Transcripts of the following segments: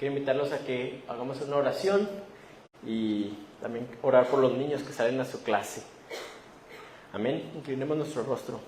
quiero invitarlos a que hagamos una oración y también orar por los niños que salen a su clase. Amén. Inclinemos nuestro rostro.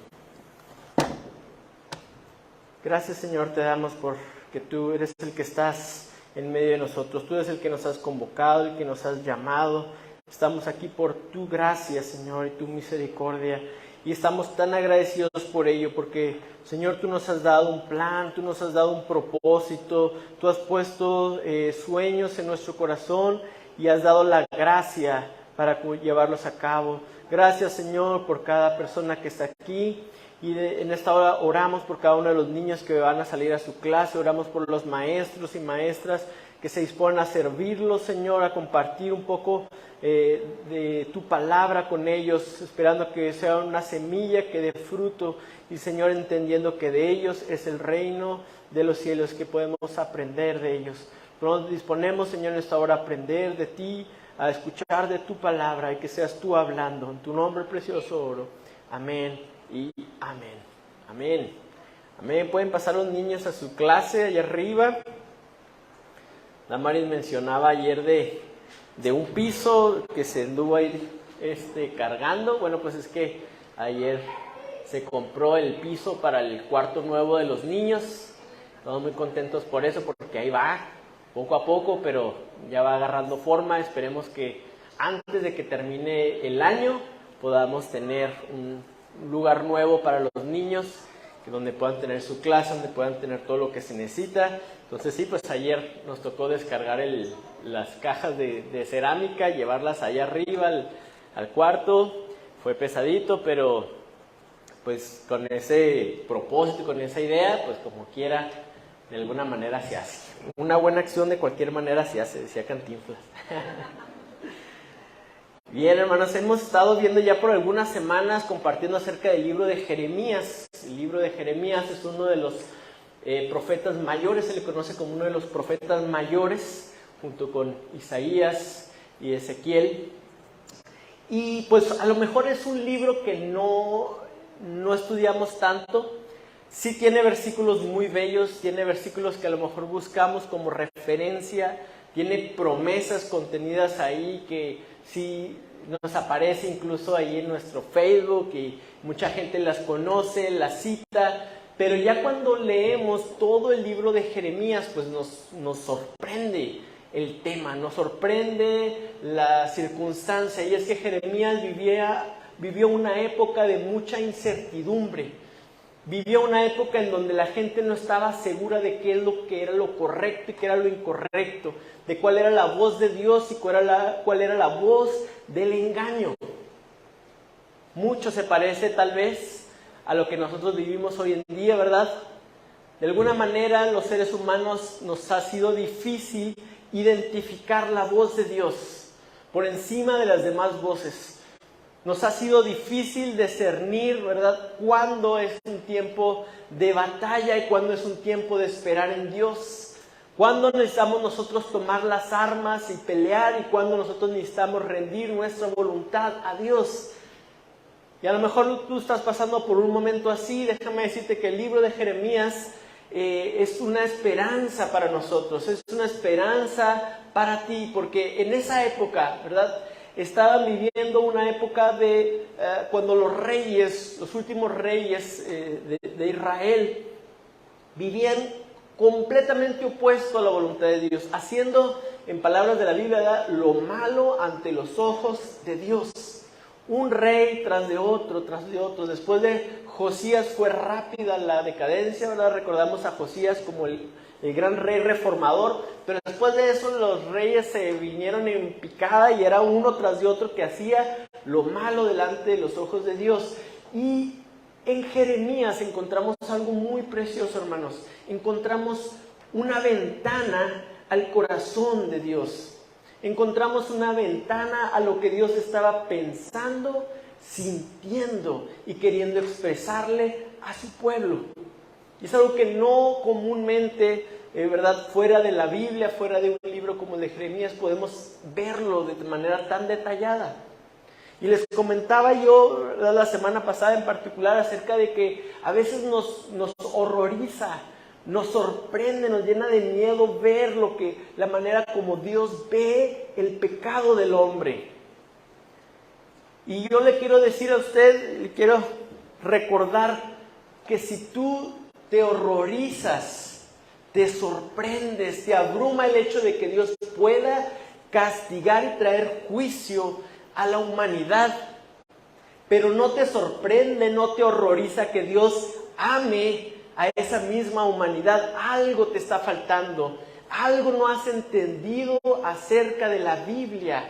Gracias, Señor, te damos porque tú eres el que estás en medio de nosotros. Tú eres el que nos has convocado, el que nos has llamado. Estamos aquí por tu gracia, Señor, y tu misericordia. Y estamos tan agradecidos por ello, porque, Señor, tú nos has dado un plan, tú nos has dado un propósito, tú has puesto sueños en nuestro corazón y has dado la gracia para llevarlos a cabo. Gracias, Señor, por cada persona que está aquí. Y en esta hora oramos por cada uno de los niños que van a salir a su clase, oramos por los maestros y maestras que se disponen a servirlos, Señor, a compartir un poco de tu palabra con ellos, esperando que sea una semilla que dé fruto y, Señor, entendiendo que de ellos es el reino de los cielos, que podemos aprender de ellos. Nos disponemos, Señor, en esta hora a aprender de ti, a escuchar de tu palabra y que seas tú hablando. En tu nombre precioso oro. Amén y amén. Amén. Amén. Pueden pasar los niños a su clase allá arriba. Damaris mencionaba ayer de un piso que se anduvo ahí cargando. Bueno, pues es que ayer se compró el piso para el cuarto nuevo de los niños. Estamos muy contentos por eso, porque ahí va, poco a poco, pero ya va agarrando forma. Esperemos que antes de que termine el año podamos tener un lugar nuevo para los niños, donde puedan tener su clase, donde puedan tener todo lo que se necesita. Entonces sí, pues ayer nos tocó descargar las cajas de cerámica, llevarlas allá arriba al cuarto. Fue pesadito, pero pues con ese propósito, con esa idea, pues como quiera, de alguna manera se hace. Una buena acción de cualquier manera se hace, decía Cantinflas. Bien, hermanos, hemos estado viendo ya por algunas semanas compartiendo acerca del libro de Jeremías. El libro de Jeremías es uno de los profetas mayores, se le conoce como uno de los profetas mayores, junto con Isaías y Ezequiel. Y pues a lo mejor es un libro que no estudiamos tanto. Sí tiene versículos muy bellos, tiene versículos que a lo mejor buscamos como referencia, tiene promesas contenidas ahí que sí nos aparece incluso ahí en nuestro Facebook y mucha gente las conoce, las cita, pero ya cuando leemos todo el libro de Jeremías, pues nos sorprende el tema, nos sorprende la circunstancia, y es que Jeremías vivió una época de mucha incertidumbre. Vivió una época en donde la gente no estaba segura de qué es lo que era lo correcto y qué era lo incorrecto, de cuál era la voz de Dios y cuál era la voz del engaño. Mucho se parece tal vez a lo que nosotros vivimos hoy en día, ¿verdad? De alguna manera los seres humanos nos ha sido difícil identificar la voz de Dios por encima de las demás voces. Nos ha sido difícil discernir, ¿verdad?, cuándo es un tiempo de batalla y cuándo es un tiempo de esperar en Dios. Cuándo necesitamos nosotros tomar las armas y pelear y cuándo nosotros necesitamos rendir nuestra voluntad a Dios. Y a lo mejor tú estás pasando por un momento así. Déjame decirte que el libro de Jeremías es una esperanza para nosotros, es una esperanza para ti, porque en esa época, ¿verdad?, estaban viviendo una época de cuando los reyes, los últimos reyes de Israel, vivían completamente opuesto a la voluntad de Dios, haciendo, en palabras de la Biblia, lo malo ante los ojos de Dios. Un rey tras de otro, tras de otro. Después de Josías fue rápida la decadencia, ¿verdad? Recordamos a Josías como el gran rey reformador, pero después de eso los reyes se vinieron en picada y era uno tras de otro que hacía lo malo delante de los ojos de Dios. Y en Jeremías encontramos algo muy precioso, hermanos. Encontramos una ventana al corazón de Dios. Encontramos una ventana a lo que Dios estaba pensando, sintiendo y queriendo expresarle a su pueblo. Y es algo que no comúnmente, ¿verdad?, fuera de la Biblia, fuera de un libro como el de Jeremías, podemos verlo de manera tan detallada. Y les comentaba yo, ¿verdad?, la semana pasada en particular acerca de que a veces nos horroriza Nos sorprende, nos llena de miedo ver la manera como Dios ve el pecado del hombre. Y yo le quiero decir a usted, le quiero recordar que si tú te horrorizas, te sorprendes, te abruma el hecho de que Dios pueda castigar y traer juicio a la humanidad, pero no te sorprende, no te horroriza que Dios ame a esa misma humanidad, algo te está faltando, algo no has entendido acerca de la Biblia.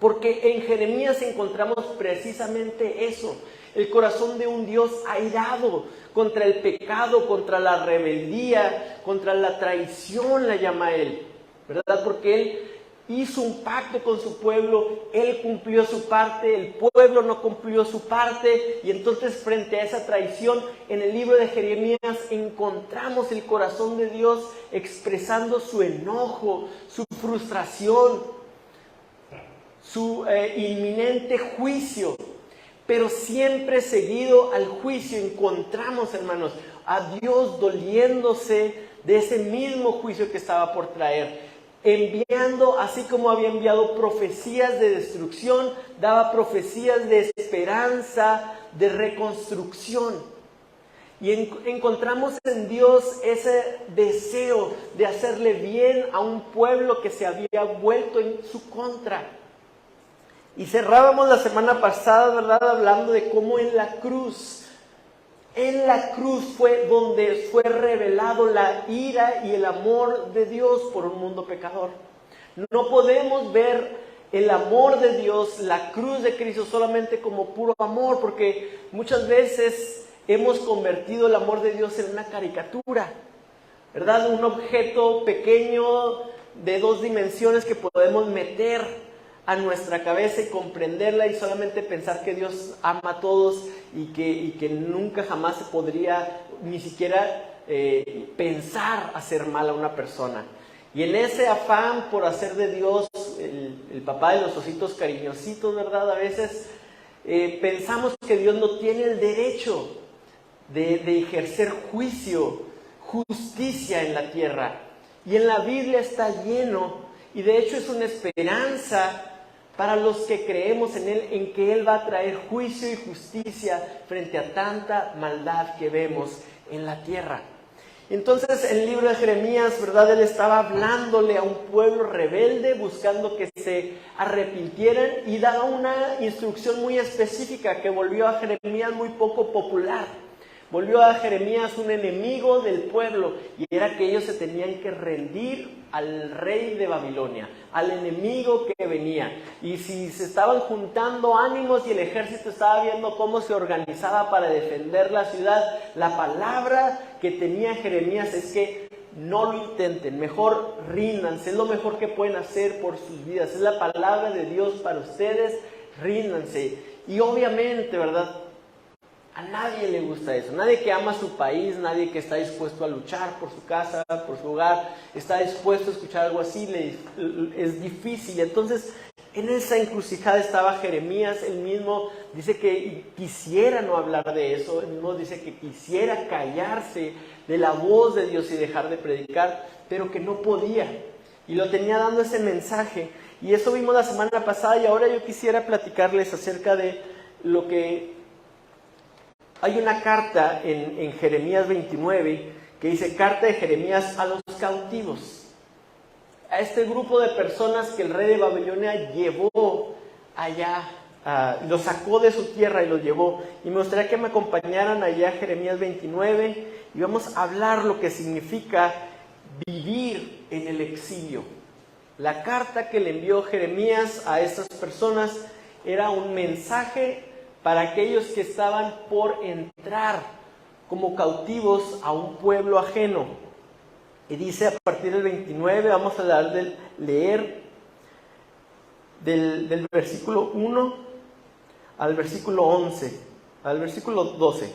Porque en Jeremías encontramos precisamente eso, el corazón de un Dios airado contra el pecado, contra la rebeldía, contra la traición, la llama Él, ¿verdad? Porque Él hizo un pacto con su pueblo, Él cumplió su parte, el pueblo no cumplió su parte, y entonces frente a esa traición, en el libro de Jeremías encontramos el corazón de Dios expresando su enojo, su frustración, su inminente juicio. Pero siempre seguido al juicio encontramos, hermanos, a Dios doliéndose de ese mismo juicio que estaba por traer. Enviando, así como había enviado profecías de destrucción, daba profecías de esperanza, de reconstrucción. Y encontramos en Dios ese deseo de hacerle bien a un pueblo que se había vuelto en su contra. Y cerrábamos la semana pasada, ¿verdad?, hablando de cómo en la cruz fue donde fue revelado la ira y el amor de Dios por un mundo pecador. No podemos ver el amor de Dios, la cruz de Cristo, solamente como puro amor, porque muchas veces hemos convertido el amor de Dios en una caricatura, ¿verdad? Un objeto pequeño de 2 dimensiones que podemos meter a nuestra cabeza y comprenderla y solamente pensar que Dios ama a todos y que nunca jamás se podría ni siquiera pensar hacer mal a una persona. Y en ese afán por hacer de Dios el papá de los ositos cariñositos, ¿verdad? A veces pensamos que Dios no tiene el derecho de ejercer juicio, justicia en la tierra. Y en la Biblia está lleno, y de hecho es una esperanza para los que creemos en Él, en que Él va a traer juicio y justicia frente a tanta maldad que vemos en la tierra. Entonces, en el libro de Jeremías, ¿verdad?, Él estaba hablándole a un pueblo rebelde, buscando que se arrepintieran, y daba una instrucción muy específica que volvió a Jeremías muy poco popular. Volvió a Jeremías un enemigo del pueblo, y era que ellos se tenían que rendir al rey de Babilonia, al enemigo que venía. Y si se estaban juntando ánimos y el ejército estaba viendo cómo se organizaba para defender la ciudad, la palabra que tenía Jeremías es que no lo intenten, mejor ríndanse, es lo mejor que pueden hacer por sus vidas, es la palabra de Dios para ustedes, ríndanse. Y obviamente, ¿verdad?, a nadie le gusta eso, nadie que ama su país, nadie que está dispuesto a luchar por su casa, por su hogar, está dispuesto a escuchar algo así, es difícil. Entonces, en esa encrucijada estaba Jeremías, él mismo dice que quisiera no hablar de eso, él mismo dice que quisiera callarse de la voz de Dios y dejar de predicar, pero que no podía, y lo tenía dando ese mensaje. Y eso vimos la semana pasada, y ahora yo quisiera platicarles acerca de lo que... Hay una carta en Jeremías 29 que dice: carta de Jeremías a los cautivos. A este grupo de personas que el rey de Babilonia llevó allá, los sacó de su tierra y los llevó. Y me gustaría que me acompañaran allá a Jeremías 29 y vamos a hablar lo que significa vivir en el exilio. La carta que le envió Jeremías a estas personas era un mensaje para aquellos que estaban por entrar como cautivos a un pueblo ajeno. Y dice a partir del 29, vamos a leer del versículo 1 al versículo 11, al versículo 12.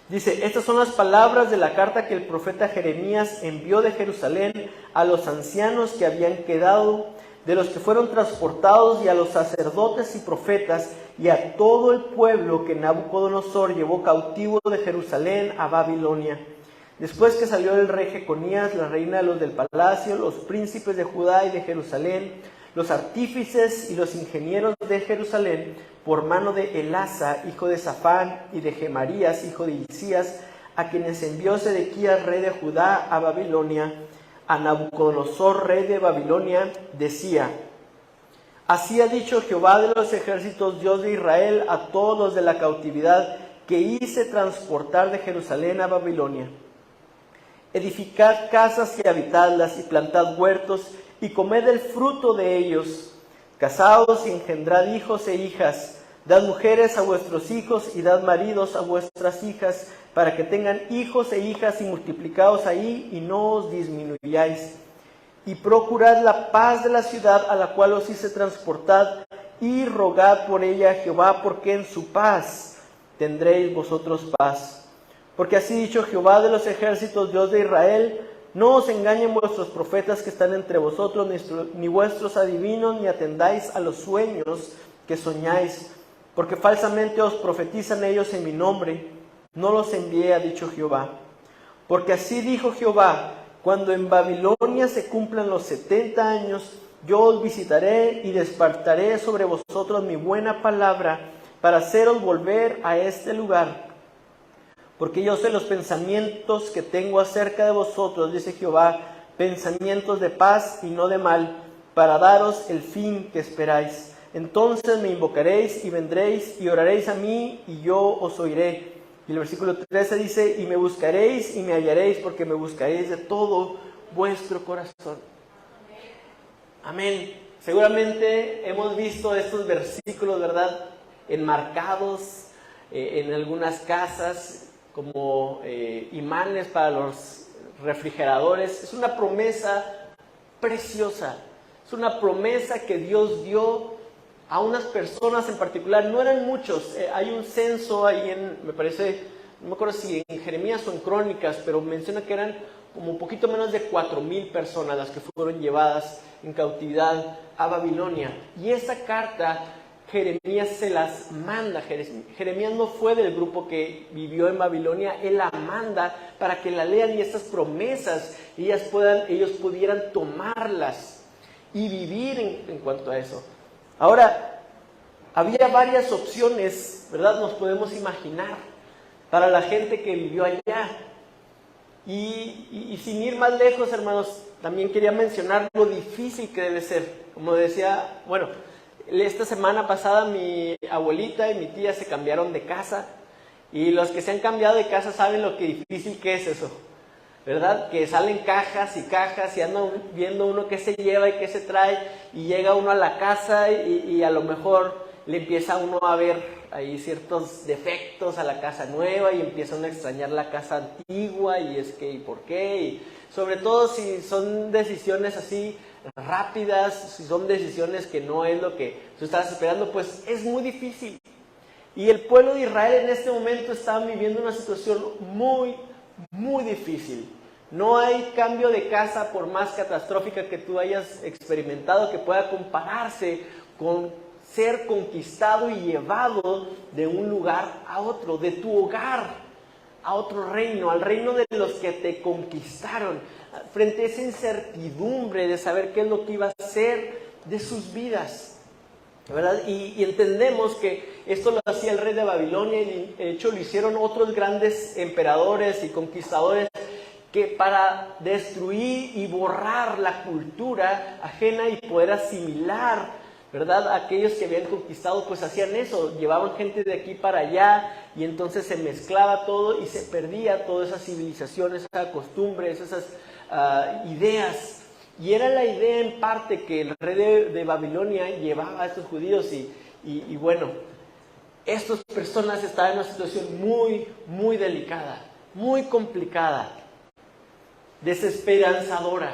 Dice: estas son las palabras de la carta que el profeta Jeremías envió de Jerusalén a los ancianos que habían quedado, de los que fueron transportados, y a los sacerdotes y profetas, y a todo el pueblo que Nabucodonosor llevó cautivo de Jerusalén a Babilonia. Después que salió el rey Jeconías, la reina de los del palacio, los príncipes de Judá y de Jerusalén, los artífices y los ingenieros de Jerusalén, por mano de Elasa, hijo de Safán, y de Gemarías, hijo de Hilcías, a quienes envió Sedequías, rey de Judá, a Babilonia, a Nabucodonosor, rey de Babilonia, decía: así ha dicho Jehová de los ejércitos, Dios de Israel, a todos los de la cautividad que hice transportar de Jerusalén a Babilonia: edificad casas y habitadlas, y plantad huertos, y comed el fruto de ellos. Casaos y engendrad hijos e hijas, dad mujeres a vuestros hijos, y dad maridos a vuestras hijas, para que tengan hijos e hijas, y multiplicaos ahí, y no os disminuyáis. Y procurad la paz de la ciudad a la cual os hice transportar, y rogad por ella a Jehová, porque en su paz tendréis vosotros paz. Porque así ha dicho Jehová de los ejércitos, Dios de Israel: no os engañen vuestros profetas que están entre vosotros, ni vuestros adivinos, ni atendáis a los sueños que soñáis, porque falsamente os profetizan ellos en mi nombre. No los envié, ha dicho Jehová. Porque así dijo Jehová: cuando en Babilonia se cumplan los 70 años, yo os visitaré y despertaré sobre vosotros mi buena palabra, para haceros volver a este lugar. Porque yo sé los pensamientos que tengo acerca de vosotros, dice Jehová, pensamientos de paz y no de mal, para daros el fin que esperáis. Entonces me invocaréis y vendréis y oraréis a mí, y yo os oiré. Y el versículo 13 dice: y me buscaréis y me hallaréis, porque me buscaréis de todo vuestro corazón. Amén. Seguramente hemos visto estos versículos, ¿verdad?, enmarcados en algunas casas como imanes para los refrigeradores. Es una promesa preciosa. Es una promesa que Dios dio a unas personas en particular. No eran muchos. Hay un censo ahí me parece, no me acuerdo si en Jeremías o en Crónicas, pero menciona que eran como un poquito menos de 4,000 personas las que fueron llevadas en cautividad a Babilonia. Y esa carta Jeremías se las manda. Jeremías no fue del grupo que vivió en Babilonia, él la manda para que la lean, y estas promesas ellos pudieran tomarlas y vivir en cuanto a eso. Ahora, había varias opciones, ¿verdad? Nos podemos imaginar para la gente que vivió allá. Y sin ir más lejos, hermanos, también quería mencionar lo difícil que debe ser. Como decía, bueno, esta semana pasada mi abuelita y mi tía se cambiaron de casa, y los que se han cambiado de casa saben lo que difícil que es eso, ¿verdad? Que salen cajas y cajas y andan viendo uno qué se lleva y qué se trae, y llega uno a la casa y a lo mejor le empieza uno a ver ahí ciertos defectos a la casa nueva, y empieza uno a extrañar la casa antigua, y es que, ¿y por qué? Y sobre todo si son decisiones así rápidas, si son decisiones que no es lo que tú estabas esperando, pues es muy difícil. Y el pueblo de Israel en este momento estaba viviendo una situación muy, muy difícil. No hay cambio de casa, por más catastrófica que tú hayas experimentado, que pueda compararse con ser conquistado y llevado de un lugar a otro, de tu hogar a otro reino, al reino de los que te conquistaron, frente a esa incertidumbre de saber qué es lo que iba a ser de sus vidas, ¿verdad? Y entendemos que esto lo hacía el rey de Babilonia, y de hecho lo hicieron otros grandes emperadores y conquistadores, que para destruir y borrar la cultura ajena y poder asimilar, ¿verdad?, aquellos que habían conquistado, pues hacían eso, llevaban gente de aquí para allá, y entonces se mezclaba todo y se perdía toda esa civilización, esas costumbres, esas ideas. Y era la idea en parte que el rey de Babilonia llevaba a estos judíos, y bueno, estas personas estaban en una situación muy, muy delicada, muy complicada, desesperanzadora.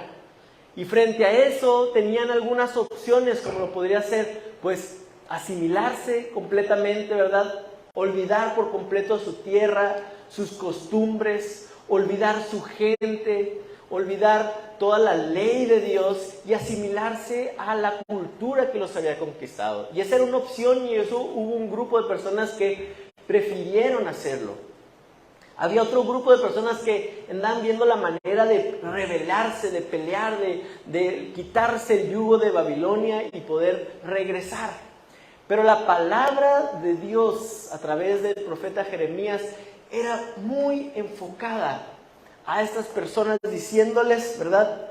Y frente a eso tenían algunas opciones, como lo podría ser, pues, asimilarse completamente, ¿verdad? Olvidar por completo su tierra, sus costumbres, olvidar su gente, olvidar toda la ley de Dios y asimilarse a la cultura que los había conquistado. Y esa era una opción, y eso hubo un grupo de personas que prefirieron hacerlo. Había otro grupo de personas que andaban viendo la manera de rebelarse, de pelear, de quitarse el yugo de Babilonia y poder regresar. Pero la palabra de Dios a través del profeta Jeremías era muy enfocada a estas personas, diciéndoles, ¿verdad?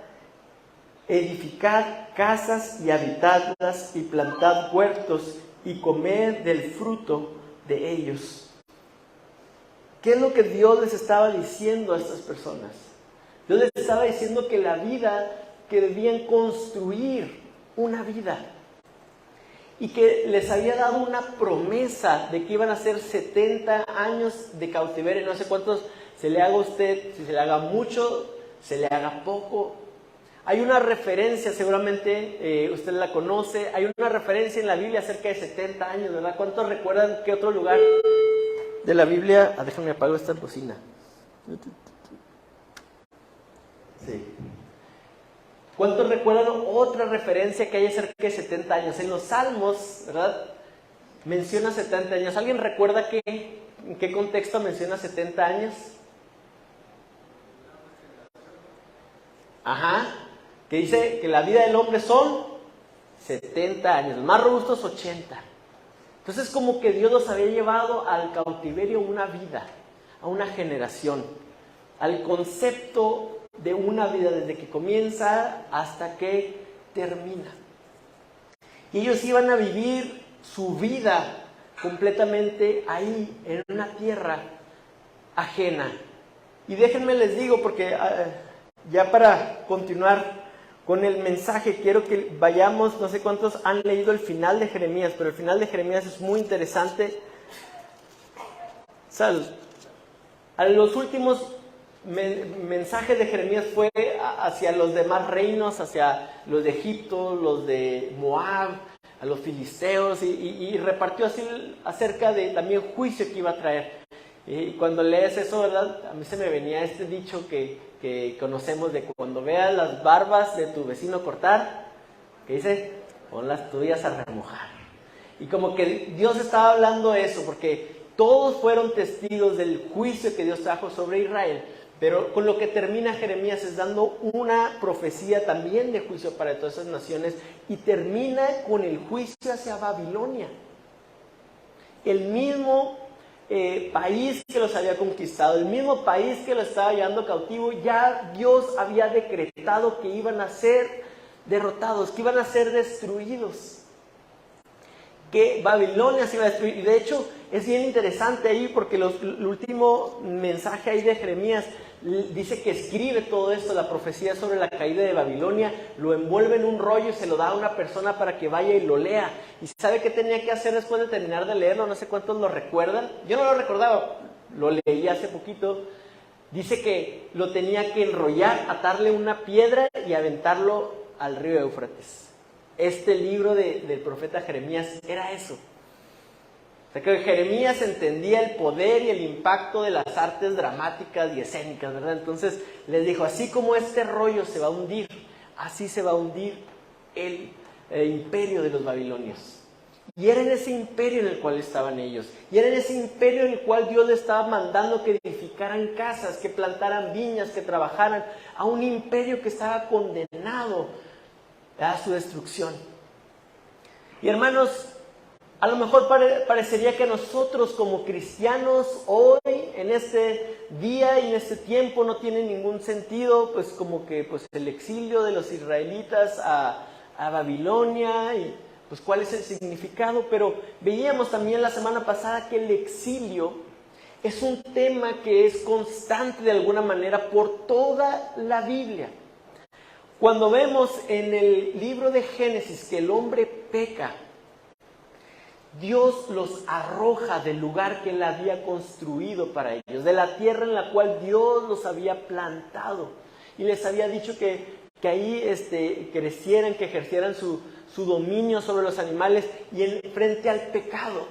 Edificad casas y habitadlas y plantad huertos y comed del fruto de ellos. ¿Qué es lo que Dios les estaba diciendo a estas personas? Dios les estaba diciendo que la vida, que debían construir una vida. Y que les había dado una promesa de que iban a ser 70 años de cautiverio. No sé cuántos se le haga a usted, si se le haga mucho, se le haga poco. Hay una referencia, seguramente usted la conoce, hay una referencia en la Biblia acerca de 70 años, ¿verdad? ¿Cuántos recuerdan qué otro lugar de la Biblia? Déjame apagar esta bocina. Sí. ¿Cuántos recuerdan otra referencia que hay acerca de 70 años? En los Salmos, ¿verdad? Menciona 70 años. ¿Alguien recuerda en qué contexto menciona 70 años? Ajá. Que dice que la vida del hombre son 70 años. Los más robustos 80. Entonces como que Dios los había llevado al cautiverio una vida, a una generación, al concepto de una vida desde que comienza hasta que termina. Y ellos iban a vivir su vida completamente ahí, en una tierra ajena. Y déjenme les digo, porque ya para continuar con el mensaje, quiero que vayamos, no sé cuántos han leído el final de Jeremías, pero el final de Jeremías es muy interesante. A los últimos mensajes de Jeremías fue hacia los demás reinos, hacia los de Egipto, los de Moab, a los filisteos, y repartió así acerca de también juicio que iba a traer. Y cuando lees eso, ¿verdad? A mí se me venía este dicho que conocemos de cuando veas las barbas de tu vecino cortar, que dice, pon las tuyas a remojar. Y como que Dios estaba hablando eso, porque todos fueron testigos del juicio que Dios trajo sobre Israel, pero con lo que termina Jeremías es dando una profecía también de juicio para todas esas naciones, y termina con el juicio hacia Babilonia. El mismo país que los había conquistado, el mismo país que los estaba llevando cautivo, ya Dios había decretado que iban a ser derrotados, que iban a ser destruidos, que Babilonia se iba a destruir. Y de hecho es bien interesante ahí, porque el último mensaje ahí de Jeremías dice que escribe todo esto, la profecía sobre la caída de Babilonia, lo envuelve en un rollo y se lo da a una persona para que vaya y lo lea. ¿Y sabe qué tenía que hacer después de terminar de leerlo? No sé cuántos lo recuerdan. Yo no lo recordaba, lo leí hace poquito. Dice que lo tenía que enrollar, atarle una piedra y aventarlo al río Éufrates. Este libro del profeta Jeremías era eso. O sea, que Jeremías entendía el poder y el impacto de las artes dramáticas y escénicas, ¿verdad? Entonces les dijo, así como este rollo se va a hundir, así se va a hundir el imperio de los babilonios. Y era en ese imperio en el cual estaban ellos. Y era en ese imperio en el cual Dios les estaba mandando que edificaran casas, que plantaran viñas, que trabajaran, a un imperio que estaba condenado a su destrucción. Y hermanos, a lo mejor parecería que nosotros como cristianos hoy, en este día y en este tiempo, no tiene ningún sentido, pues como que pues el exilio de los israelitas a Babilonia, y pues cuál es el significado. Pero veíamos también la semana pasada que el exilio es un tema que es constante de alguna manera por toda la Biblia. Cuando vemos en el libro de Génesis que el hombre peca, Dios los arroja del lugar que Él había construido para ellos, de la tierra en la cual Dios los había plantado. Y les había dicho que ahí crecieran, que ejercieran su dominio sobre los animales y frente al pecado.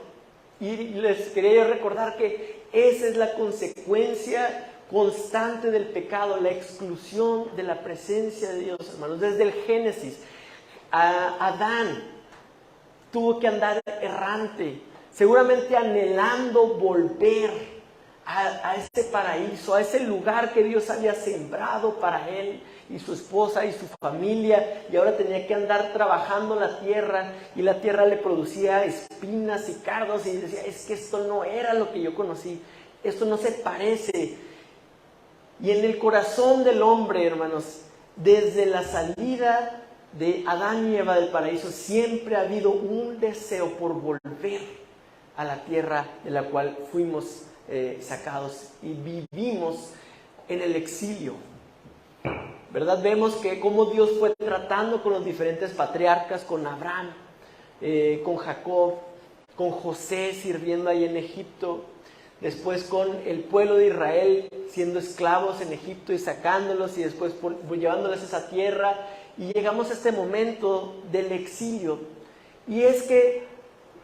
Y les quería recordar que esa es la consecuencia constante del pecado, la exclusión de la presencia de Dios, hermanos. Desde el Génesis, Adán tuvo que andar errante, seguramente anhelando volver a ese paraíso, a ese lugar que Dios había sembrado para él y su esposa y su familia, y ahora tenía que andar trabajando la tierra, y la tierra le producía espinas y cardos, y decía, es que esto no era lo que yo conocí, esto no se parece. Y en el corazón del hombre, hermanos, desde la salida de Adán y Eva del paraíso, siempre ha habido un deseo por volver a la tierra de la cual fuimos sacados y vivimos en el exilio, ¿verdad? Vemos que cómo Dios fue tratando con los diferentes patriarcas, con Abraham, con Jacob, con José sirviendo ahí en Egipto, después con el pueblo de Israel siendo esclavos en Egipto y sacándolos, y después llevándoles a esa tierra, y llegamos a este momento del exilio. Y es que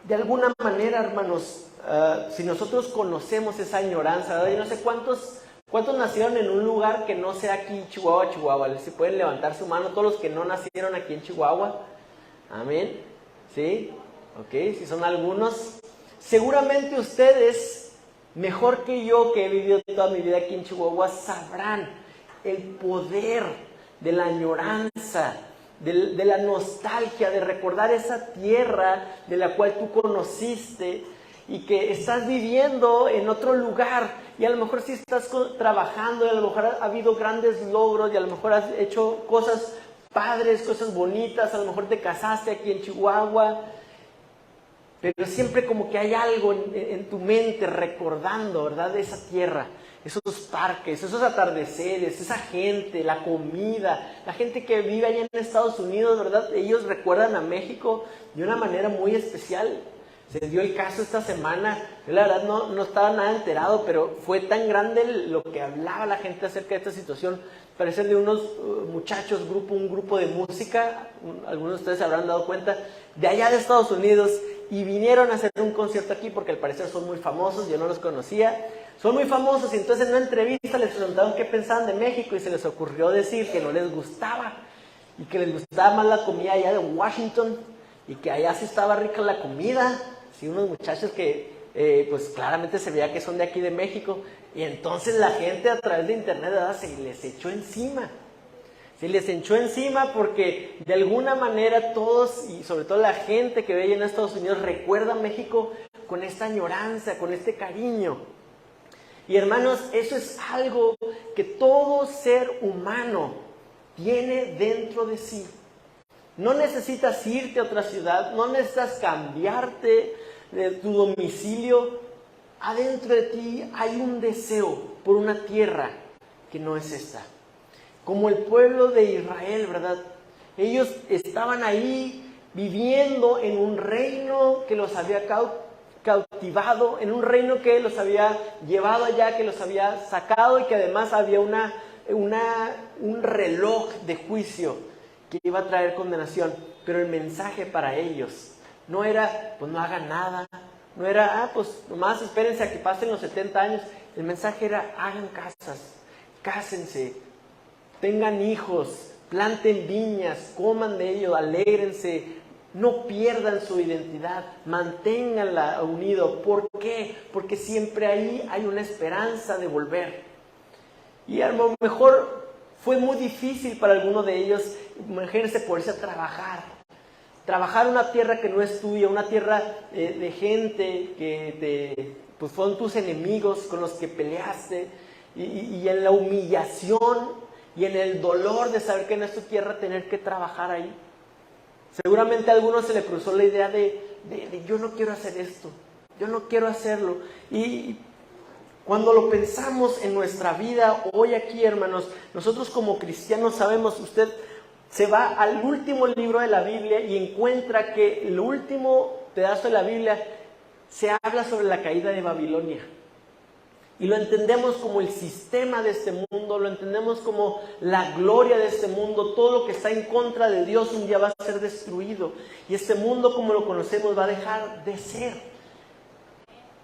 de alguna manera, hermanos, si nosotros conocemos esa añoranza, ¿verdad? Yo no sé cuántos nacieron en un lugar que no sea aquí Chihuahua. Si pueden levantar su mano todos los que no nacieron aquí en Chihuahua. Amén. ¿Sí? Ok, si son algunos. Seguramente ustedes, mejor que yo, que he vivido toda mi vida aquí en Chihuahua, sabrán el poder de la añoranza, de la nostalgia, de recordar esa tierra de la cual tú conociste y que estás viviendo en otro lugar, y a lo mejor sí estás trabajando, y a lo mejor ha habido grandes logros, y a lo mejor has hecho cosas padres, cosas bonitas, a lo mejor te casaste aquí en Chihuahua, pero siempre como que hay algo en tu mente recordando, ¿verdad?, de esa tierra, esos parques, esos atardeceres, esa gente, la comida, la gente que vive allá en Estados Unidos, ¿verdad? Ellos recuerdan a México de una manera muy especial. Se dio el caso esta semana, yo la verdad no estaba nada enterado, pero fue tan grande lo que hablaba la gente acerca de esta situación. Parece de unos muchachos, un grupo de música, algunos de ustedes se habrán dado cuenta, de allá de Estados Unidos, y vinieron a hacer un concierto aquí porque al parecer son muy famosos, yo no los conocía, son muy famosos, y entonces en una entrevista les preguntaron qué pensaban de México, y se les ocurrió decir que no les gustaba, y que les gustaba más la comida allá de Washington, y que allá sí estaba rica la comida. Sí, unos muchachos que pues claramente se veía que son de aquí de México, y entonces la gente a través de internet, ¿verdad?, se les echó encima. Se les echó encima porque de alguna manera todos, y sobre todo la gente que ve en Estados Unidos, recuerda a México con esta añoranza, con este cariño. Y hermanos, eso es algo que todo ser humano tiene dentro de sí. No necesitas irte a otra ciudad, no necesitas cambiarte de tu domicilio. Adentro de ti hay un deseo por una tierra que no es esta. Como el pueblo de Israel, ¿verdad? Ellos estaban ahí viviendo en un reino que los había cautivado, en un reino que los había llevado allá, que los había sacado, y que además había un reloj de juicio que iba a traer condenación. Pero el mensaje para ellos no era, pues no hagan nada, no era, pues nomás espérense a que pasen los 70 años. El mensaje era, hagan casas, cásense, tengan hijos, planten viñas, coman de ello, alégrense, no pierdan su identidad, manténganla unido. ¿Por qué? Porque siempre ahí hay una esperanza de volver. Y a lo mejor fue muy difícil para algunos de ellos, imagínense, ponerse a trabajar una tierra que no es tuya, una tierra de gente que pues fueron tus enemigos con los que peleaste, y en la humillación y en el dolor de saber que no es tu tierra, tener que trabajar ahí. Seguramente a algunos se le cruzó la idea de yo no quiero hacer esto, yo no quiero hacerlo. Y cuando lo pensamos en nuestra vida hoy aquí, hermanos, nosotros como cristianos sabemos, usted se va al último libro de la Biblia y encuentra que el último pedazo de la Biblia se habla sobre la caída de Babilonia. Y lo entendemos como el sistema de este mundo, lo entendemos como la gloria de este mundo. Todo lo que está en contra de Dios un día va a ser destruido. Y este mundo como lo conocemos va a dejar de ser.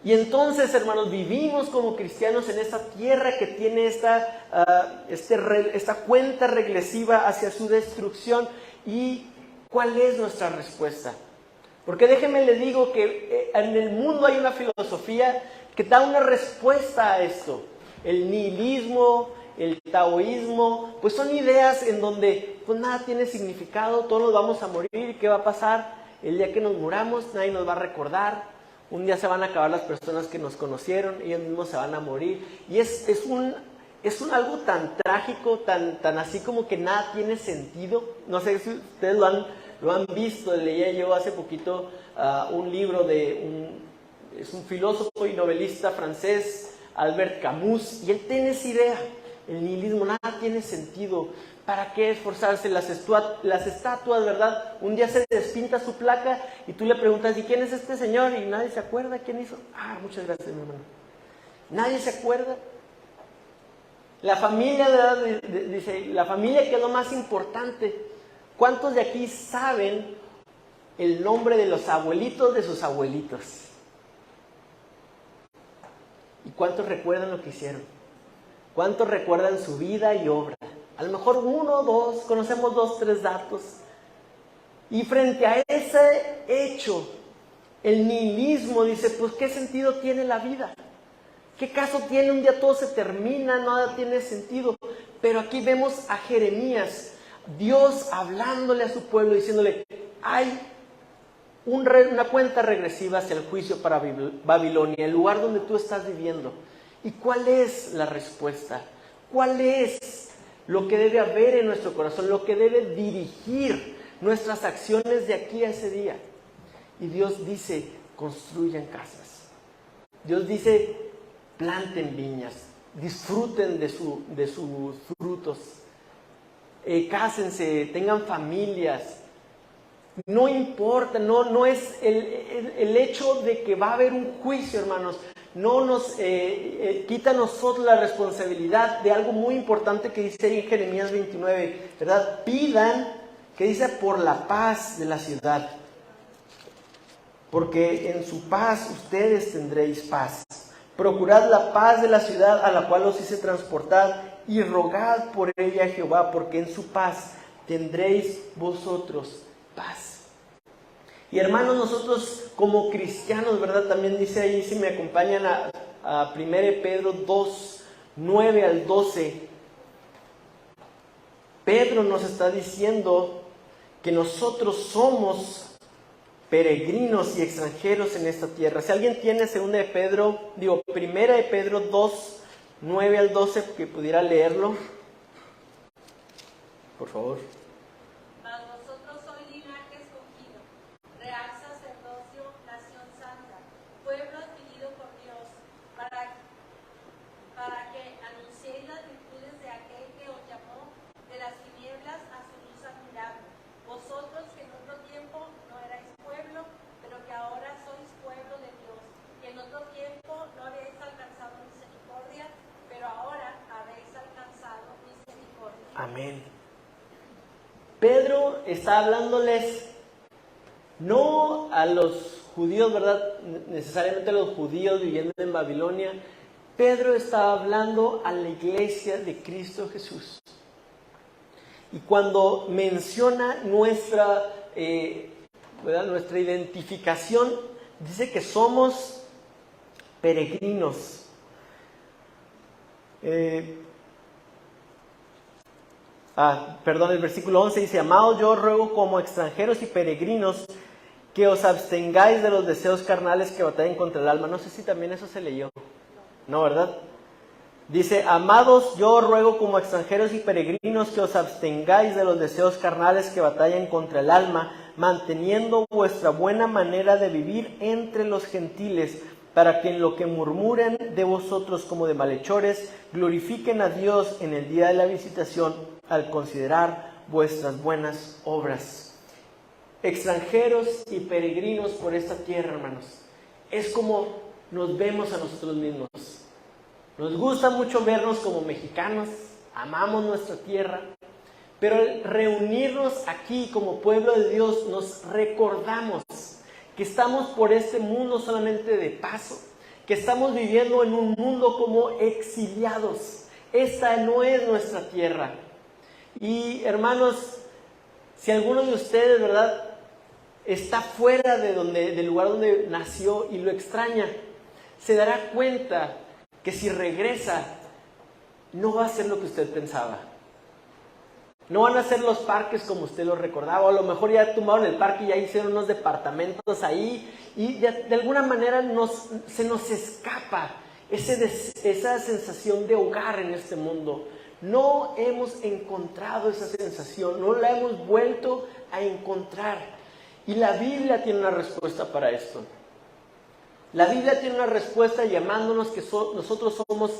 Y entonces, hermanos, vivimos como cristianos en esta tierra que tiene esta cuenta regresiva hacia su destrucción. ¿Y cuál es nuestra respuesta? Porque déjenme les digo que en el mundo hay una filosofía que da una respuesta a esto. El nihilismo, el taoísmo, pues son ideas en donde pues nada tiene significado, todos nos vamos a morir, ¿qué va a pasar? El día que nos muramos nadie nos va a recordar, un día se van a acabar las personas que nos conocieron, ellos mismos se van a morir, y es algo tan trágico, tan así como que nada tiene sentido. No sé si ustedes lo han visto. Leía yo hace poquito un libro es un filósofo y novelista francés, Albert Camus, y él tiene esa idea, el nihilismo, nada tiene sentido. ¿Para qué esforzarse? Las estatuas, ¿verdad? Un día se despinta su placa y tú le preguntas, ¿y quién es este señor? Y nadie se acuerda quién hizo. Muchas gracias, mi hermano. Nadie se acuerda. La familia, ¿verdad? Dice, la familia, que es lo más importante. ¿Cuántos de aquí saben el nombre de los abuelitos de sus abuelitos? ¿Y cuántos recuerdan lo que hicieron? ¿Cuántos recuerdan su vida y obra? A lo mejor 1 o 2, conocemos 2, 3 datos. Y frente a ese hecho, el nihilismo dice, pues ¿qué sentido tiene la vida? ¿Qué caso tiene? Un día todo se termina, nada tiene sentido. Pero aquí vemos a Jeremías, Dios hablándole a su pueblo, diciéndole, hay una cuenta regresiva hacia el juicio para Babilonia, el lugar donde tú estás viviendo. ¿Y cuál es la respuesta? ¿Cuál es lo que debe haber en nuestro corazón? Lo que debe dirigir nuestras acciones de aquí a ese día. Y Dios dice, construyan casas. Dios dice, planten viñas, disfruten de sus frutos, cásense, tengan familias. No importa, no es el hecho de que va a haber un juicio, hermanos, no nos quita a nosotros la responsabilidad de algo muy importante que dice ahí en Jeremías 29, ¿verdad? Pidan, que dice, por la paz de la ciudad, porque en su paz ustedes tendréis paz. Procurad la paz de la ciudad a la cual os hice transportar, y rogad por ella a Jehová, porque en su paz tendréis vosotros paz. Y hermanos, nosotros como cristianos, ¿verdad? También dice ahí, si me acompañan a 1 Pedro 2, 9 al 12. Pedro nos está diciendo que nosotros somos peregrinos y extranjeros en esta tierra. Si alguien tiene 1 Pedro 2, 9 al 12, que pudiera leerlo, por favor. Mas vosotros sois linaje escogido, real sacerdocio, nación santa, pueblo adquirido por Dios, para que anunciéis las virtudes de aquel que os llamó de las tinieblas a su luz admirable. Vosotros que en otro tiempo no erais pueblo, pero que ahora sois pueblo de Dios, que en otro tiempo no habéis alcanzado misericordia, pero ahora habéis alcanzado misericordia. Amén. Pedro está hablándoles no a los judíos, ¿verdad? Necesariamente a los judíos viviendo en Babilonia. Pedro está hablando a la iglesia de Cristo Jesús. Y cuando menciona nuestra identificación, dice que somos peregrinos. El versículo 11 dice, amados, yo os ruego como extranjeros y peregrinos que os abstengáis de los deseos carnales que batallan contra el alma. No sé si también eso se leyó. No, ¿verdad? Dice, amados, yo os ruego como extranjeros y peregrinos que os abstengáis de los deseos carnales que batallan contra el alma, manteniendo vuestra buena manera de vivir entre los gentiles, para que en lo que murmuren de vosotros como de malhechores, glorifiquen a Dios en el día de la visitación, al considerar vuestras buenas obras. Extranjeros y peregrinos por esta tierra, hermanos, es como nos vemos a nosotros mismos. Nos gusta mucho vernos como mexicanos, amamos nuestra tierra, pero al reunirnos aquí como pueblo de Dios nos recordamos que estamos por este mundo solamente de paso, que estamos viviendo en un mundo como exiliados. Esta no es nuestra tierra. Y hermanos, si alguno de ustedes, ¿verdad?, está fuera del lugar donde nació y lo extraña, se dará cuenta que si regresa, no va a ser lo que usted pensaba. No van a ser los parques como usted los recordaba, o a lo mejor ya tumbaron el parque y ya hicieron unos departamentos ahí, y ya de alguna manera se nos escapa esa sensación de hogar en este mundo. No hemos encontrado esa sensación, no la hemos vuelto a encontrar. Y la Biblia tiene una respuesta para esto. La Biblia tiene una respuesta llamándonos que nosotros somos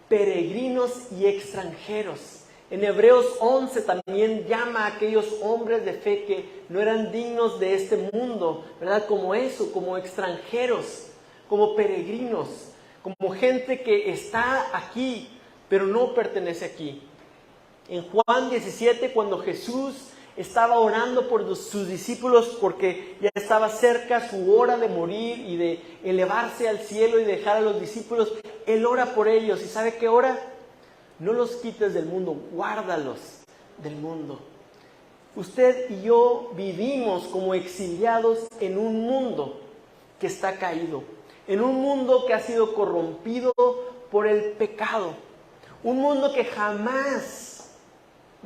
peregrinos y extranjeros. En Hebreos 11 también llama a aquellos hombres de fe que no eran dignos de este mundo, ¿verdad? Como eso, como extranjeros, como peregrinos, como gente que está aquí, pero no pertenece aquí. En Juan 17, cuando Jesús estaba orando por sus discípulos porque ya estaba cerca su hora de morir y de elevarse al cielo y dejar a los discípulos, Él ora por ellos. ¿Y sabe qué ora? No los quites del mundo, guárdalos del mundo. Usted y yo vivimos como exiliados en un mundo que está caído, en un mundo que ha sido corrompido por el pecado, un mundo que jamás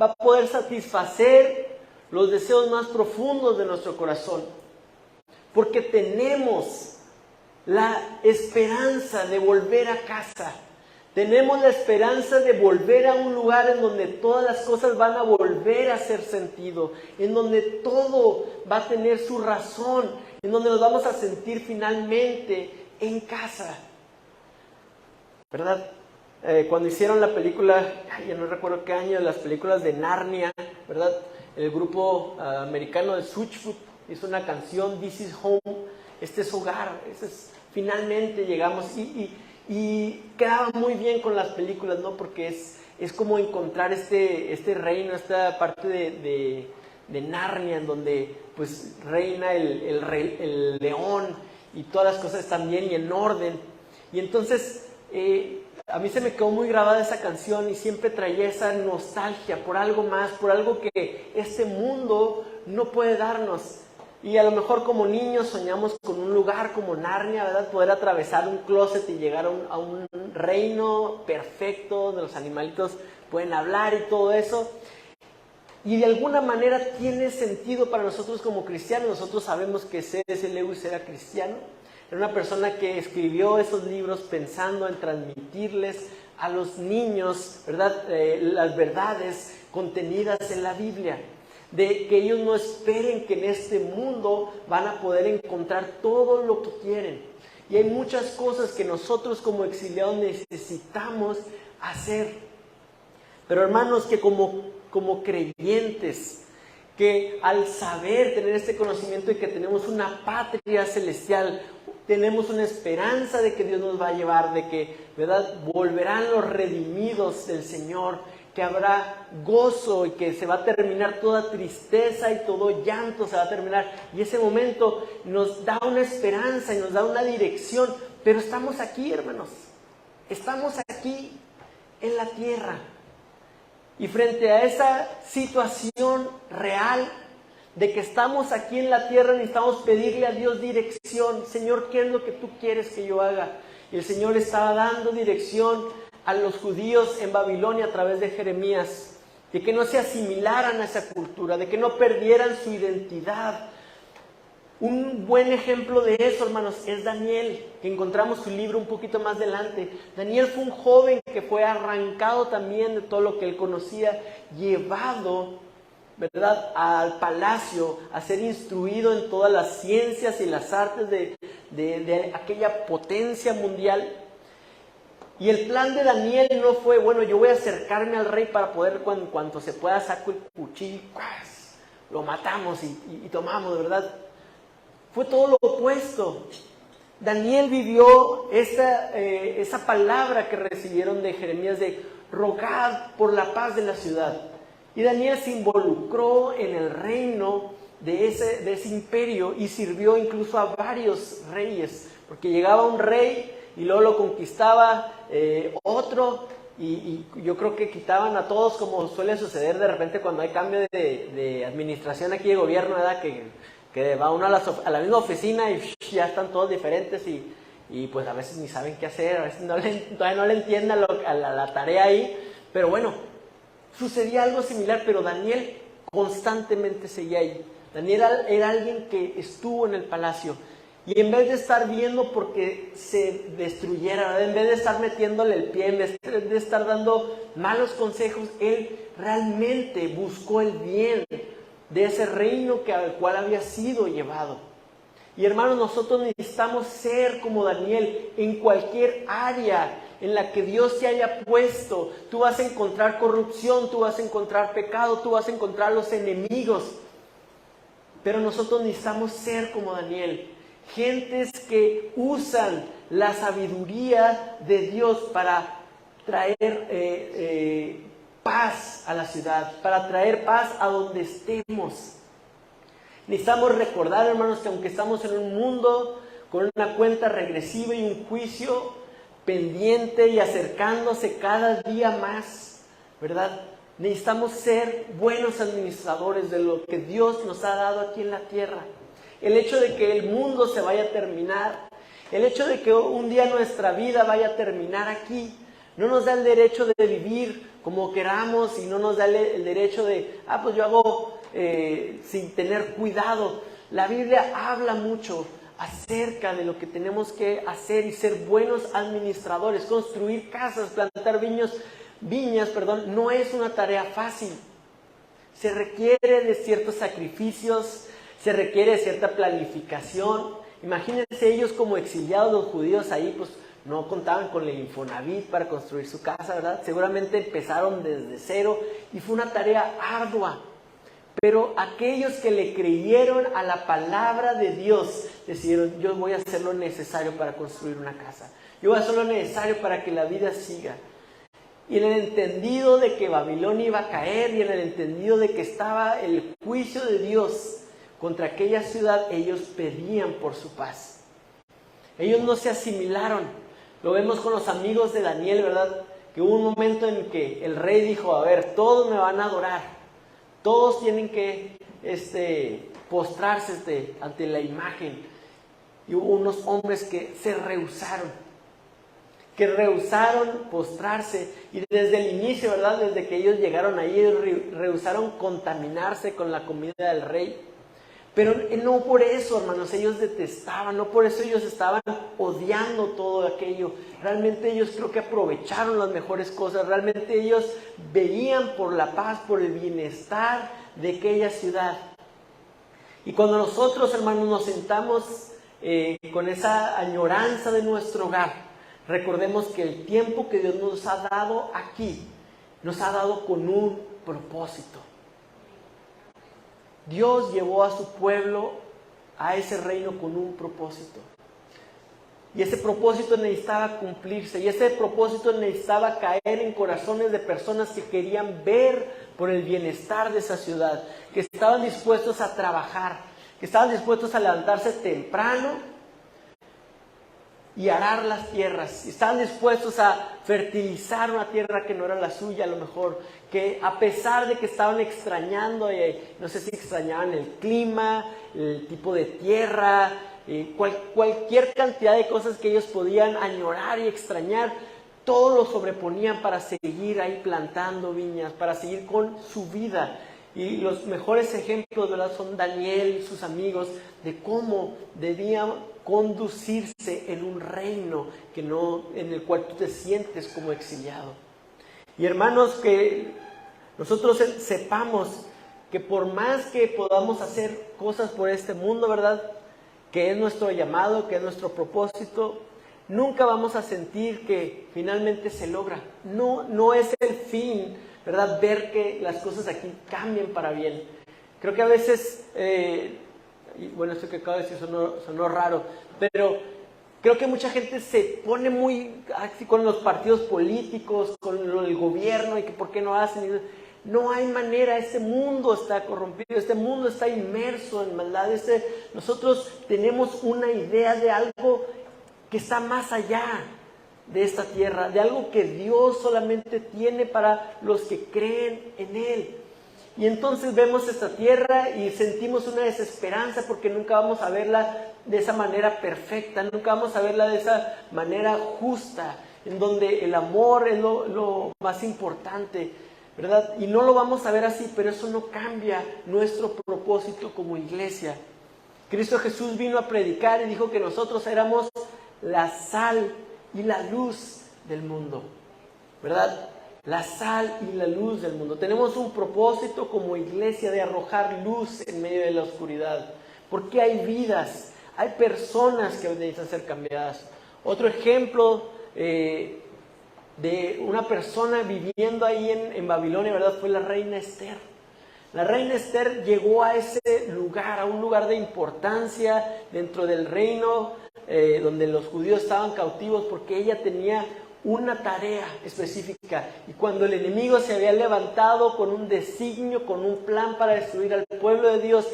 va a poder satisfacer los deseos más profundos de nuestro corazón, porque tenemos la esperanza de volver a casa. Tenemos la esperanza de volver a un lugar en donde todas las cosas van a volver a hacer sentido, en donde todo va a tener su razón, en donde nos vamos a sentir finalmente en casa. ¿Verdad? Cuando hicieron la película, ya no recuerdo qué año, las películas de Narnia, ¿verdad? El grupo americano de Switchfoot hizo una canción, This is Home, este es hogar, finalmente llegamos y quedaba muy bien con las películas, ¿no? Porque es como encontrar este reino, esta parte de Narnia, en donde pues reina el león y todas las cosas están bien y en orden. Y entonces a mí se me quedó muy grabada esa canción y siempre traía esa nostalgia por algo más, por algo que este mundo no puede darnos. Y a lo mejor como niños soñamos con un lugar como Narnia, ¿verdad? Poder atravesar un closet y llegar a un reino perfecto donde los animalitos pueden hablar y todo eso. Y de alguna manera tiene sentido para nosotros como cristianos. Nosotros sabemos que C.S. Lewis era cristiano. Era una persona que escribió esos libros pensando en transmitirles a los niños, ¿verdad? Las verdades contenidas en la Biblia. De que ellos no esperen que en este mundo van a poder encontrar todo lo que quieren. Y hay muchas cosas que nosotros como exiliados necesitamos hacer. Pero hermanos, que como creyentes, que al saber, tener este conocimiento de que tenemos una patria celestial, tenemos una esperanza de que Dios nos va a llevar, de que, ¿verdad?, volverán los redimidos del Señor, que habrá gozo y que se va a terminar toda tristeza y todo llanto se va a terminar. Y ese momento nos da una esperanza y nos da una dirección. Pero estamos aquí, hermanos. Estamos aquí en la tierra. Y frente a esa situación real de que estamos aquí en la tierra, necesitamos pedirle a Dios dirección. Señor, ¿qué es lo que tú quieres que yo haga? Y el Señor estaba dando dirección a los judíos en Babilonia a través de Jeremías, de que no se asimilaran a esa cultura, de que no perdieran su identidad. Un buen ejemplo de eso, hermanos, es Daniel, que encontramos su libro un poquito más adelante. Daniel fue un joven que fue arrancado también de todo lo que él conocía, llevado, ¿verdad?, al palacio a ser instruido en todas las ciencias y las artes de aquella potencia mundial. Y el plan de Daniel no fue, bueno, yo voy a acercarme al rey para poder, cuanto se pueda, saco el cuchillo, ¡cuas!, lo matamos y tomamos, ¿verdad? Fue todo lo opuesto. Daniel vivió esa palabra que recibieron de Jeremías de rogad por la paz de la ciudad. Y Daniel se involucró en el reino de ese imperio y sirvió incluso a varios reyes, porque llegaba un rey y luego lo conquistaba otro, y yo creo que quitaban a todos, como suele suceder de repente cuando hay cambio de administración aquí de gobierno, ¿verdad? Que va uno a la misma oficina y ya están todos diferentes, y y pues a veces ni saben qué hacer, a veces todavía no le entienden a la tarea ahí, pero bueno, sucedía algo similar, pero Daniel constantemente seguía ahí. Daniel era alguien que estuvo en el palacio, y en vez de estar viendo porque se destruyera, en vez de estar metiéndole el pie, en vez de estar dando malos consejos, él realmente buscó el bien de ese reino al cual había sido llevado. Y hermanos, nosotros necesitamos ser como Daniel en cualquier área en la que Dios te haya puesto. Tú vas a encontrar corrupción, tú vas a encontrar pecado, tú vas a encontrar los enemigos. Pero nosotros necesitamos ser como Daniel. Gentes que usan la sabiduría de Dios para traer paz a la ciudad, para traer paz a donde estemos. Necesitamos recordar, hermanos, que aunque estamos en un mundo con una cuenta regresiva y un juicio pendiente y acercándose cada día más, ¿verdad? Necesitamos ser buenos administradores de lo que Dios nos ha dado aquí en la tierra. El hecho de que el mundo se vaya a terminar, el hecho de que un día nuestra vida vaya a terminar aquí, no nos da el derecho de vivir como queramos y no nos da el derecho de, pues yo hago sin tener cuidado. La Biblia habla mucho acerca de lo que tenemos que hacer y ser buenos administradores, construir casas, plantar viñas, no es una tarea fácil. Se requiere de ciertos sacrificios, se requiere de cierta planificación. Imagínense ellos como exiliados, los judíos ahí, pues no contaban con el Infonavit para construir su casa, ¿verdad? Seguramente empezaron desde cero y fue una tarea ardua. Pero aquellos que le creyeron a la palabra de Dios decidieron, yo voy a hacer lo necesario para construir una casa. Yo voy a hacer lo necesario para que la vida siga. Y en el entendido de que Babilonia iba a caer y en el entendido de que estaba el juicio de Dios contra aquella ciudad, ellos pedían por su paz. Ellos no se asimilaron. Lo vemos con los amigos de Daniel, ¿verdad? Que hubo un momento en que el rey dijo, a ver, todos me van a adorar. Todos tienen que postrarse ante la imagen. Y hubo unos hombres que se rehusaron. Que rehusaron postrarse. Y desde el inicio, ¿verdad? Desde que ellos llegaron ahí, ellos rehusaron contaminarse con la comida del rey. Pero no por eso, hermanos, ellos detestaban, no por eso ellos estaban odiando todo aquello. Realmente ellos creo que aprovecharon las mejores cosas, realmente ellos veían por la paz, por el bienestar de aquella ciudad. Y cuando nosotros, hermanos, nos sentamos con esa añoranza de nuestro hogar, recordemos que el tiempo que Dios nos ha dado aquí, nos ha dado con un propósito. Dios llevó a su pueblo a ese reino con un propósito. Y ese propósito necesitaba cumplirse. Y ese propósito necesitaba caer en corazones de personas que querían ver por el bienestar de esa ciudad. Que estaban dispuestos a trabajar. Que estaban dispuestos a levantarse temprano y arar las tierras. Estaban dispuestos a fertilizar una tierra que no era la suya a lo mejor. Que a pesar de que estaban extrañando, no sé si extrañaban el clima, el tipo de tierra, cualquier cantidad de cosas que ellos podían añorar y extrañar, todo lo sobreponían para seguir ahí plantando viñas, para seguir con su vida. Y los mejores ejemplos, ¿verdad?, son Daniel y sus amigos de cómo debían conducirse en un reino en el cual tú te sientes como exiliado. Y hermanos, que nosotros sepamos que por más que podamos hacer cosas por este mundo, ¿verdad?, que es nuestro llamado, que es nuestro propósito, nunca vamos a sentir que finalmente se logra. No es el fin, ¿verdad?, ver que las cosas aquí cambian para bien. Creo que a veces, y bueno, esto que acabo de decir sonó raro, pero creo que mucha gente se pone muy así con los partidos políticos, con el gobierno, y que por qué no hacen. No hay manera, este mundo está corrompido, este mundo está inmerso en maldad. Nosotros tenemos una idea de algo que está más allá de esta tierra, de algo que Dios solamente tiene para los que creen en Él. Y entonces vemos esta tierra y sentimos una desesperanza porque nunca vamos a verla de esa manera perfecta, nunca vamos a verla de esa manera justa, en donde el amor es lo más importante, ¿verdad? Y no lo vamos a ver así, pero eso no cambia nuestro propósito como iglesia. Cristo Jesús vino a predicar y dijo que nosotros éramos la sal y la luz del mundo, ¿verdad? La sal y la luz del mundo. Tenemos un propósito como iglesia de arrojar luz en medio de la oscuridad, porque hay vidas, hay personas que necesitan ser cambiadas. Otro ejemplo de una persona viviendo ahí en Babilonia, ¿verdad? Fue la reina Esther. La reina Esther llegó a ese lugar, a un lugar de importancia dentro del reino donde los judíos estaban cautivos, porque ella tenía una tarea específica. Y cuando el enemigo se había levantado con un designio, con un plan para destruir al pueblo de Dios,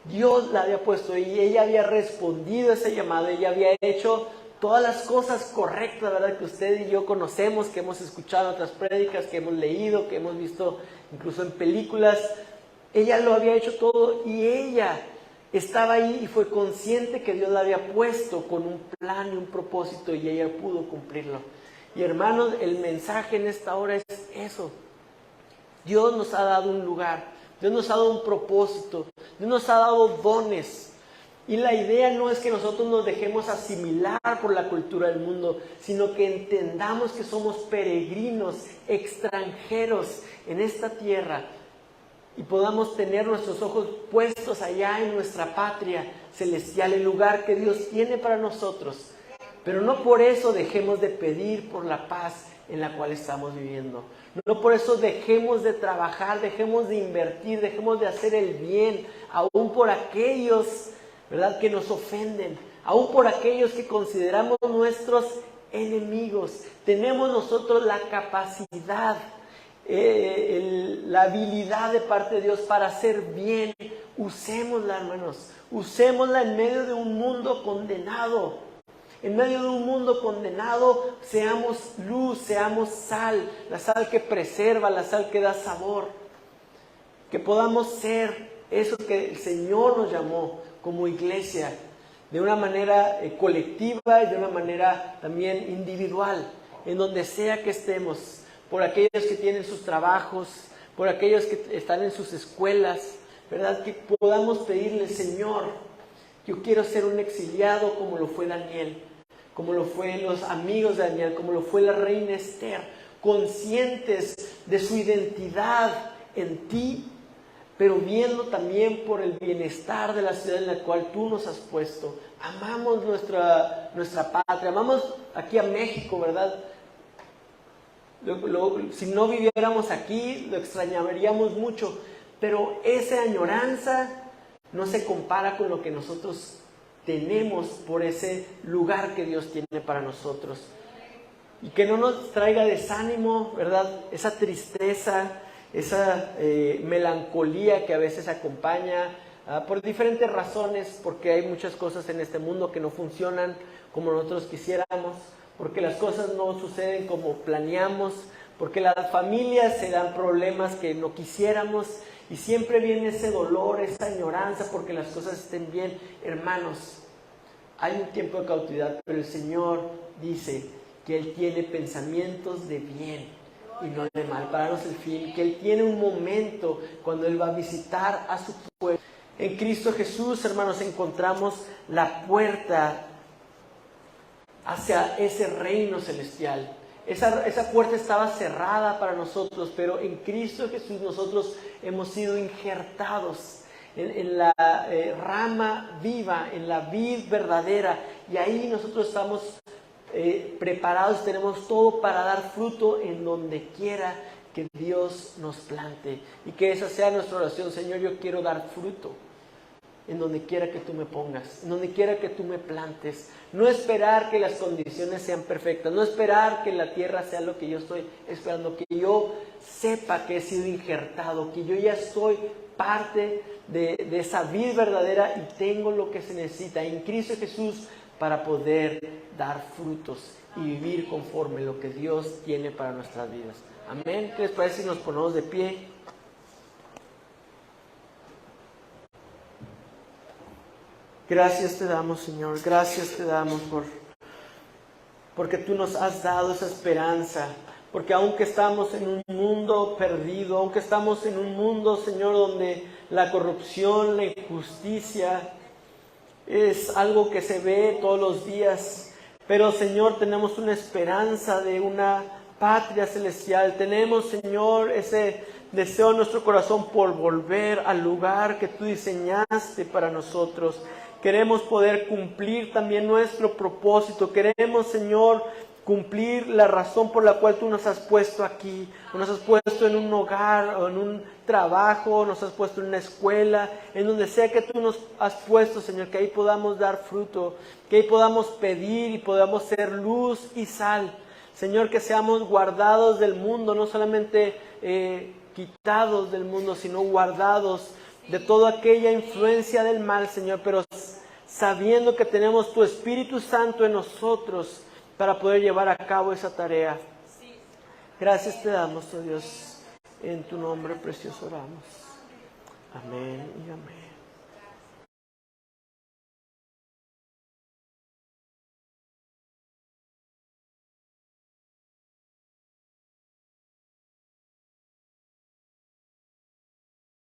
Dios la había puesto y ella había respondido a ese llamado. Ella había hecho todas las cosas correctas, ¿verdad? Que usted y yo conocemos, que hemos escuchado en otras prédicas, que hemos leído, que hemos visto incluso en películas. Ella lo había hecho todo y ella estaba ahí y fue consciente que Dios la había puesto con un plan y un propósito y ella pudo cumplirlo. Y hermanos, el mensaje en esta hora es eso. Dios nos ha dado un lugar, Dios nos ha dado un propósito, Dios nos ha dado dones. Y la idea no es que nosotros nos dejemos asimilar por la cultura del mundo, sino que entendamos que somos peregrinos, extranjeros en esta tierra y podamos tener nuestros ojos puestos allá en nuestra patria celestial, el lugar que Dios tiene para nosotros. Pero no por eso dejemos de pedir por la paz en la cual estamos viviendo. No por eso dejemos de trabajar, dejemos de invertir, dejemos de hacer el bien, aún por aquellos, ¿verdad?, que nos ofenden, aún por aquellos que consideramos nuestros enemigos. Tenemos nosotros la capacidad, la habilidad de parte de Dios para hacer bien. Usémosla, hermanos, usémosla en medio de un mundo condenado. En medio de un mundo condenado, seamos luz, seamos sal, la sal que preserva, la sal que da sabor. Que podamos ser eso que el Señor nos llamó como iglesia, de una manera colectiva y de una manera también individual, en donde sea que estemos, por aquellos que tienen sus trabajos, por aquellos que están en sus escuelas, ¿verdad? Que podamos pedirle, Señor, yo quiero ser un exiliado como lo fue Daniel, como lo fue los amigos de Daniel, como lo fue la reina Esther, conscientes de su identidad en ti, pero viendo también por el bienestar de la ciudad en la cual tú nos has puesto. Amamos nuestra patria, amamos aquí a México, ¿verdad? Si no viviéramos aquí, lo extrañaríamos mucho, pero esa añoranza no se compara con lo que nosotros tenemos por ese lugar que Dios tiene para nosotros. Y que no nos traiga desánimo, ¿verdad? Esa tristeza, esa melancolía que a veces acompaña por diferentes razones, porque hay muchas cosas en este mundo que no funcionan como nosotros quisiéramos, porque las cosas no suceden como planeamos, porque las familias se dan problemas que no quisiéramos, y siempre viene ese dolor, esa añoranza porque las cosas estén bien. Hermanos, hay un tiempo de cautividad, pero el Señor dice que Él tiene pensamientos de bien y no de mal, para darnos el fin, que Él tiene un momento cuando Él va a visitar a su pueblo. En Cristo Jesús, hermanos, encontramos la puerta hacia ese reino celestial. Esa puerta estaba cerrada para nosotros, pero en Cristo Jesús nosotros hemos sido injertados en la rama viva, en la vid verdadera, y ahí nosotros estamos preparados, tenemos todo para dar fruto en donde quiera que Dios nos plante, y que esa sea nuestra oración. Señor, yo quiero dar fruto en donde quiera que tú me pongas, en donde quiera que tú me plantes. No esperar que las condiciones sean perfectas, no esperar que la tierra sea lo que yo estoy esperando, que yo sepa que he sido injertado, que yo ya soy parte de esa vid verdadera y tengo lo que se necesita en Cristo Jesús para poder dar frutos y vivir conforme lo que Dios tiene para nuestras vidas. Amén. ¿Qué les parece si nos ponemos de pie? Gracias te damos, Señor, gracias te damos porque tú nos has dado esa esperanza. Porque aunque estamos en un mundo perdido, aunque estamos en un mundo, Señor, donde la corrupción, la injusticia es algo que se ve todos los días, pero, Señor, tenemos una esperanza de una patria celestial. Tenemos, Señor, ese deseo en nuestro corazón por volver al lugar que tú diseñaste para nosotros. Queremos poder cumplir también nuestro propósito. Queremos, Señor, cumplir la razón por la cual tú nos has puesto aquí. Nos has puesto en un hogar o en un trabajo, nos has puesto en una escuela, en donde sea que tú nos has puesto, Señor, que ahí podamos dar fruto, que ahí podamos pedir y podamos ser luz y sal. Señor, que seamos guardados del mundo, no solamente quitados del mundo, sino guardados de toda aquella influencia del mal, Señor, pero sabiendo que tenemos tu Espíritu Santo en nosotros para poder llevar a cabo esa tarea. Gracias te damos, oh Dios, en tu nombre precioso oramos. Amén y amén.